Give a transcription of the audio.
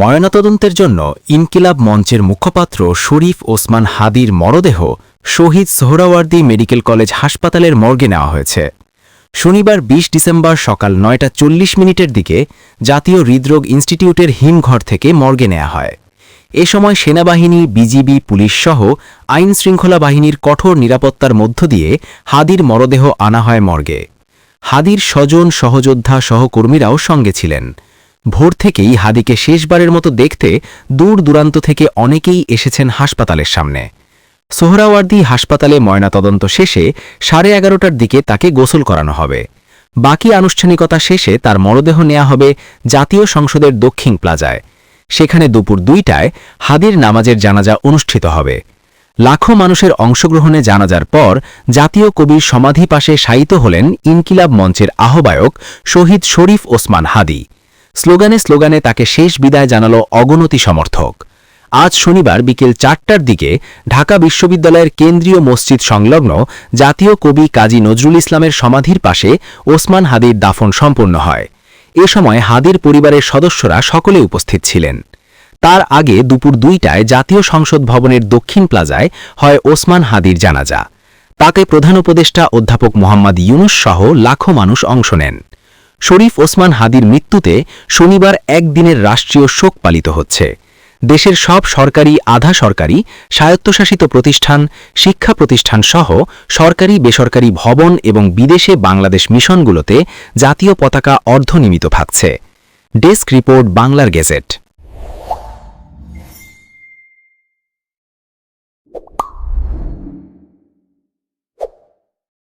ময়নাতদন্তের জন্য ইনকিলাব মঞ্চের মুখপাত্র শরীফ ওসমান হাদির মরদেহ শহীদ সোহরাওয়ার্দী মেডিকেল কলেজ হাসপাতালের মর্গে নেওয়া হয়েছে। শনিবার ২০ ডিসেম্বর সকাল ৯টা ৪০ দিকে জাতীয় হৃদরোগ ইনস্টিটিউটের হিমঘর থেকে মর্গে নেওয়া হয়। এ সময় সেনাবাহিনী, বিজিবি, পুলিশ সহ আইন শৃঙ্খলা বাহিনীর কঠোর নিরাপত্তার মধ্য দিয়ে হাদির মরদেহ আনা হয় মর্গে। হাদির স্বজন, সহযোদ্ধা, সহকর্মীরাও সঙ্গে ছিলেন। ভোর থেকেই হাদিকে শেষবারের মতো দেখতে দূর দূরান্ত থেকে অনেকেই এসেছেন হাসপাতালের সামনে। সোহরাওয়ার্দী হাসপাতালে ময়নাতদন্ত শেষে 11:30টার দিকে তাকে গোসল করানো হবে। বাকি আনুষ্ঠানিকতা শেষে তার মরদেহ নেওয়া হবে জাতীয় সংসদের দক্ষিণ প্লাজায়। সেখানে দুপুর 2টায় হাদির নামাজের জানাজা অনুষ্ঠিত হবে। লাখো মানুষের অংশগ্রহণে জানাজার পর জাতীয় কবির সমাধি পাশে শায়িত হলেন ইনকিলাব মঞ্চের আহ্বায়ক শহীদ শরীফ ওসমান হাদি। স্লোগানে স্লোগানে তাকে শেষ বিদায় জানালো অগণতি সমর্থক। আজ শনিবার বিকেল 4টার দিকে ঢাকা বিশ্ববিদ্যালয়ের কেন্দ্রীয় মসজিদ সংলগ্ন জাতীয় কবি কাজী নজরুল ইসলামের সমাধির পাশে ওসমান হাদির দাফন সম্পন্ন হয়। এ সময় হাদির পরিবারের সদস্যরা সকলে উপস্থিত ছিলেন। তার আগে দুপুর 2টায় জাতীয় সংসদ ভবনের দক্ষিণ প্লাজায় হয় ওসমান হাদির জানাজা। তাকে প্রধান উপদেষ্টা অধ্যাপক মোহাম্মদ ইউনুস সহ লাখো মানুষ অংশ নেন। শরীফ ওসমান হাদির মৃত্যুতে শনিবার একদিনের রাষ্ট্রীয় শোক পালিত হচ্ছে। দেশের সব সরকারি, আধা সরকারি, স্বায়ত্তশাসিত প্রতিষ্ঠান, শিক্ষা প্রতিষ্ঠান সহ সরকারি, বেসরকারি ভবন এবং বিদেশে বাংলাদেশ মিশনগুলোতে জাতীয় পতাকা অর্ধনিমিত থাকছে। ডেস্ক রিপোর্ট, বাংলার গেজেট।